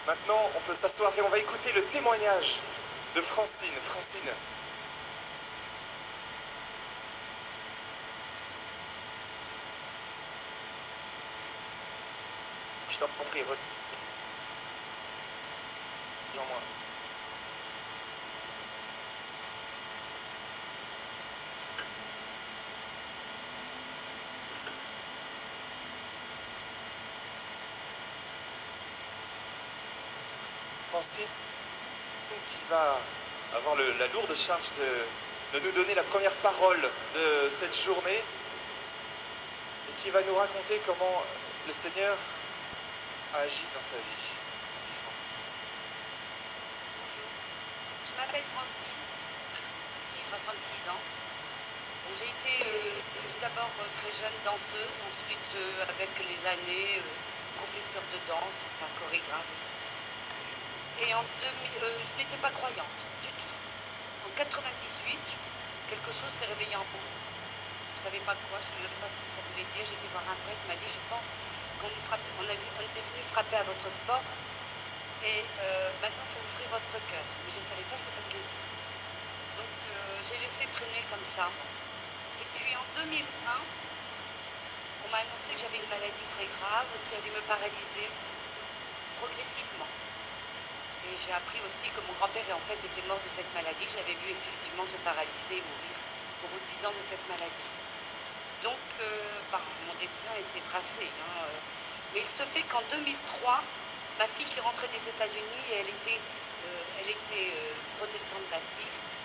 Maintenant, on peut s'asseoir et on va écouter le témoignage de Francine. Francine. Je t'en prie, rejoins-moi. Francine qui va avoir la lourde charge de nous donner la première parole de cette journée et qui va nous raconter comment le Seigneur a agi dans sa vie. Merci Francine. Bonjour, je m'appelle Francine, j'ai 66 ans. Bon, j'ai été tout d'abord très jeune danseuse, ensuite avec les années professeure de danse, enfin chorégraphe, etc. Et je n'étais pas croyante du tout. En 98, quelque chose s'est réveillé en moi. Je ne savais pas quoi, je ne savais même pas ce que ça voulait dire. J'étais voir un prêtre, il m'a dit, je pense qu'on est venu frapper à votre porte et maintenant il faut ouvrir votre cœur. Mais je ne savais pas ce que ça voulait dire. Donc j'ai laissé traîner comme ça. Et puis en 2001, on m'a annoncé que j'avais une maladie très grave qui allait me paralyser progressivement. Et j'ai appris aussi que mon grand-père en fait était mort de cette maladie. Je l'avais vu effectivement se paralyser et mourir au bout de 10 ans de cette maladie. Donc mon destin était tracé. Mais il se fait qu'en 2003, ma fille qui rentrait des États-Unis, elle était protestante baptiste,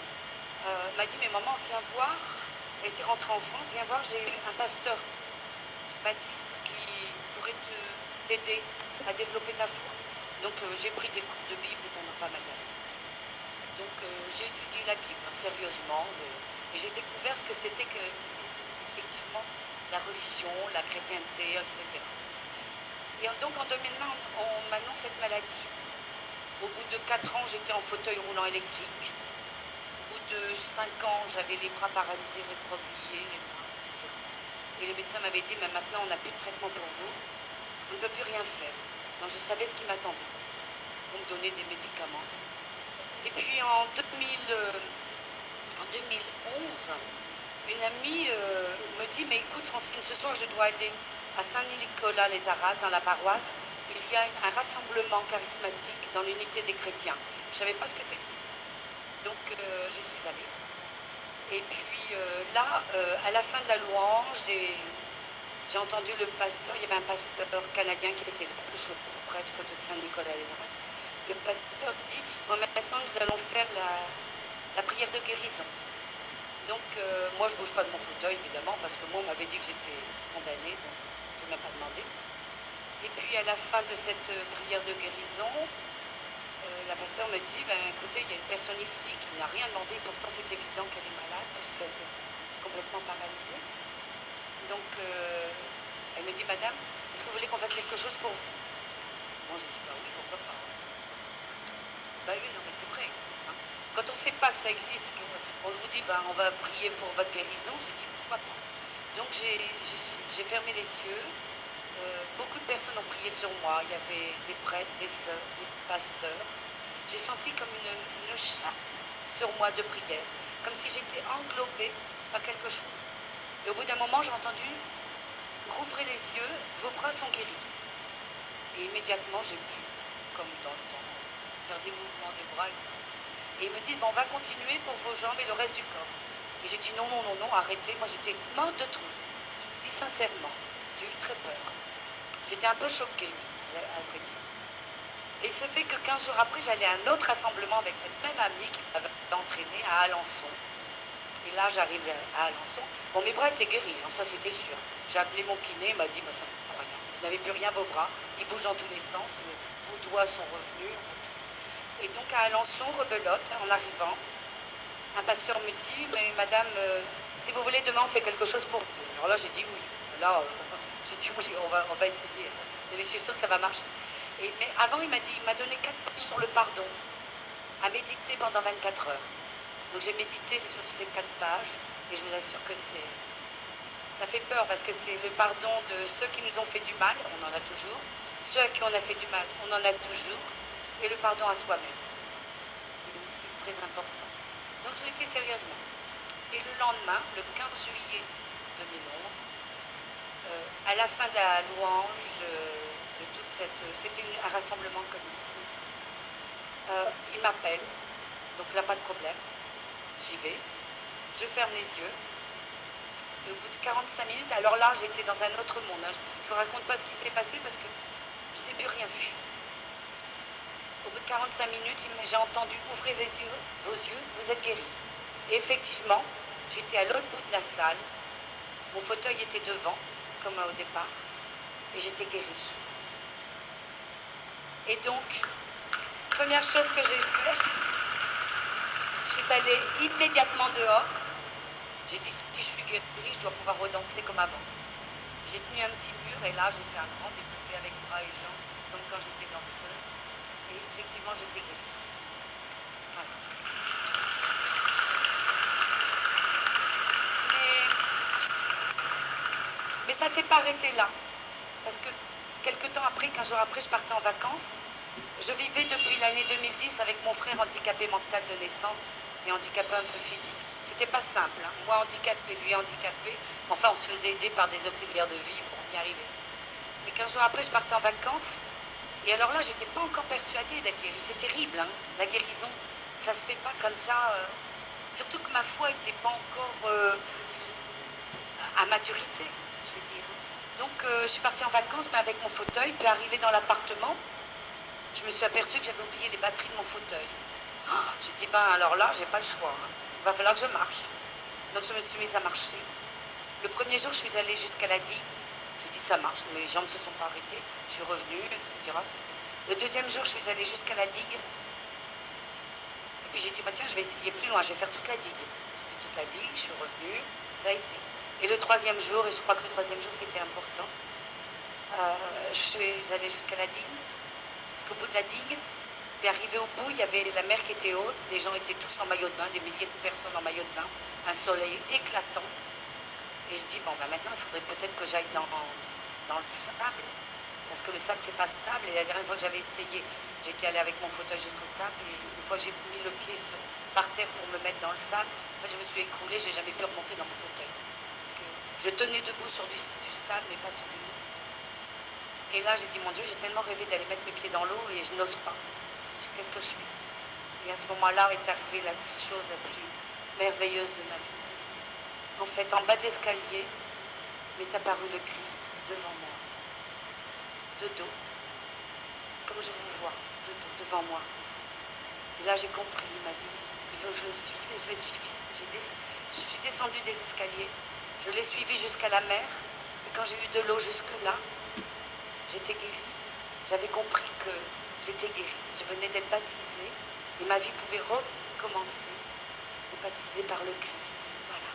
m'a dit, mais maman, viens voir. Elle était rentrée en France, viens voir, j'ai un pasteur baptiste qui pourrait t'aider à développer ta foi. Donc j'ai pris des cours de Bible pendant pas mal d'années. Donc j'ai étudié la Bible sérieusement et j'ai découvert ce que c'était que effectivement la religion, la chrétienté, etc. Et donc en 2001, on m'annonce cette maladie. Au bout de 4 ans, j'étais en fauteuil roulant électrique. Au bout de 5 ans, j'avais les bras paralysés, recroquevillés, les mains, etc. Et le médecin m'avait dit, mais maintenant on n'a plus de traitement pour vous, on ne peut plus rien faire. Donc je savais ce qui m'attendait. On me donnait des médicaments. Et puis en 2011, une amie me dit, mais écoute Francine, ce soir je dois aller à Saint-Nicolas-les-Arras, dans la paroisse. Il y a un rassemblement charismatique dans l'unité des chrétiens. Je ne savais pas ce que c'était. Donc j'y suis allée. Et puis là, à la fin de la louange, j'ai entendu le pasteur, il y avait un pasteur canadien qui était plus le prêtre de Saint-Nicolas-les-Arras. Le pasteur dit, bon, maintenant nous allons faire la prière de guérison. Donc moi je ne bouge pas de mon fauteuil évidemment, parce que moi on m'avait dit que j'étais condamnée, donc je ne m'ai pas demandé. Et puis à la fin de cette prière de guérison, la pasteur me dit, ben, écoutez, il y a une personne ici qui n'a rien demandé, pourtant c'est évident qu'elle est malade, parce qu'elle est complètement paralysée. Donc, elle me dit, madame, est-ce que vous voulez qu'on fasse quelque chose pour vous? Moi, je dis, bah oui, pourquoi pas. Bah oui, non, mais c'est vrai. Hein. Quand on ne sait pas que ça existe, on vous dit, bah, on va prier pour votre guérison, je dis, pourquoi pas. Donc, j'ai fermé les yeux. Beaucoup de personnes ont prié sur moi. Il y avait des prêtres, des sœurs, des pasteurs. J'ai senti comme une chape sur moi de prière, comme si j'étais englobée par quelque chose. Et au bout d'un moment, j'ai entendu, rouvrez les yeux, vos bras sont guéris. Et immédiatement, j'ai pu, comme dans le temps, faire des mouvements des bras, etc. Et ils me disent, bon, on va continuer pour vos jambes et le reste du corps. Et j'ai dit, non, non, non, non, arrêtez. Moi, j'étais morte de trouille. Je vous dis sincèrement, j'ai eu très peur. J'étais un peu choquée, à vrai dire. Et il se fait que 15 jours après, j'allais à un autre rassemblement avec cette même amie qui m'avait entraînée à Alençon. Et là, j'arrive à Alençon. Bon, mes bras étaient guéris, hein, ça c'était sûr. J'ai appelé mon kiné, il m'a dit, ça ne peut rien. Vous n'avez plus rien, vos bras. Ils bougent dans tous les sens. Vos doigts sont revenus. Enfin, tout. Et donc, à Alençon, rebelote, en arrivant, un pasteur me dit, mais madame, si vous voulez, demain, on fait quelque chose pour vous. Alors là, j'ai dit oui. Là, j'ai dit oui, on va essayer. Mais je suis sûre que ça va marcher. Mais avant, il m'a donné 4 pages sur le pardon, à méditer pendant 24 heures. Donc j'ai médité sur ces 4 pages et je vous assure que ça fait peur parce que c'est le pardon de ceux qui nous ont fait du mal, on en a toujours. Ceux à qui on a fait du mal, on en a toujours. et le pardon à soi-même, qui est aussi très important. Donc je l'ai fait sérieusement. Et le lendemain, le 15 juillet 2011, à la fin de la louange, de toute cette... C'était un rassemblement comme ici. Il m'appelle, donc là pas de problème, j'y vais, je ferme les yeux, et au bout de 45 minutes, alors là j'étais dans un autre monde, hein. Je ne vous raconte pas ce qui s'est passé parce que je n'ai plus rien vu. Au bout de 45 minutes, j'ai entendu « Ouvrez vos yeux, vous êtes guéris ». Et effectivement, j'étais à l'autre bout de la salle, mon fauteuil était devant, comme au départ, et j'étais guérie. Et donc, première chose que j'ai faite, je suis allée immédiatement dehors. J'ai dit, si je suis guérie, je dois pouvoir redanser comme avant. J'ai tenu un petit mur et là, j'ai fait un grand développé avec bras et jambes, comme quand j'étais danseuse. Et effectivement, j'étais guérie. Voilà. Mais ça ne s'est pas arrêté là. Parce que quelques temps après, 15 jours après, je partais en vacances. Je vivais depuis l'année 2010 avec mon frère handicapé mental de naissance et handicapé un peu physique. C'était pas simple, hein. Moi handicapé, lui handicapé. Enfin, on se faisait aider par des auxiliaires de vie, on y arrivait. Mais 15 jours après, je partais en vacances. Et alors là, j'étais pas encore persuadée d'être guérie. C'est terrible, hein, la guérison. Ça se fait pas comme ça. Surtout que ma foi n'était pas encore à maturité, je veux dire. Donc, je suis partie en vacances, mais avec mon fauteuil. Puis arrivée dans l'appartement, je me suis aperçue que j'avais oublié les batteries de mon fauteuil. Oh, j'ai dit, ben alors là, j'ai pas le choix, hein. Il va falloir que je marche. Donc je me suis mise à marcher. Le premier jour, je suis allée jusqu'à la digue. J'ai dit, ça marche, mes jambes ne se sont pas arrêtées. Je suis revenue, etc. Le deuxième jour, je suis allée jusqu'à la digue. Et puis j'ai dit, bah, tiens, je vais essayer plus loin, je vais faire toute la digue. J'ai fait toute la digue, je suis revenue, ça a été. Et le troisième jour, et je crois que le troisième jour, c'était important, je suis allée jusqu'à la digue, jusqu'au bout de la digue. Puis arrivé au bout, il y avait la mer qui était haute, les gens étaient tous en maillot de bain, des milliers de personnes en maillot de bain, un soleil éclatant. Et je dis, bon, ben maintenant, il faudrait peut-être que j'aille dans le sable, parce que le sable, c'est pas stable. Et la dernière fois que j'avais essayé, j'étais allée avec mon fauteuil jusqu'au sable, et une fois que j'ai mis le pied par terre pour me mettre dans le sable, en fait, je me suis écroulée, j'ai jamais pu remonter dans mon fauteuil. Parce que je tenais debout sur du sable, mais pas sur le mur. Et là, j'ai dit, mon Dieu, j'ai tellement rêvé d'aller mettre mes pieds dans l'eau, et je n'ose pas. Qu'est-ce que je fais? Et à ce moment-là est arrivée la chose la plus merveilleuse de ma vie. En fait, en bas de l'escalier, m'est apparu le Christ devant moi, de dos, comme je vous vois, de dos, devant moi. Et là, j'ai compris, il m'a dit, il veut que je le suive, et je l'ai suivi. Je suis descendue des escaliers, je l'ai suivi jusqu'à la mer, et quand j'ai eu de l'eau jusque-là, j'étais guérie. J'avais compris que j'étais guérie. Je venais d'être baptisée, et ma vie pouvait recommencer, et baptisée par le Christ. Voilà.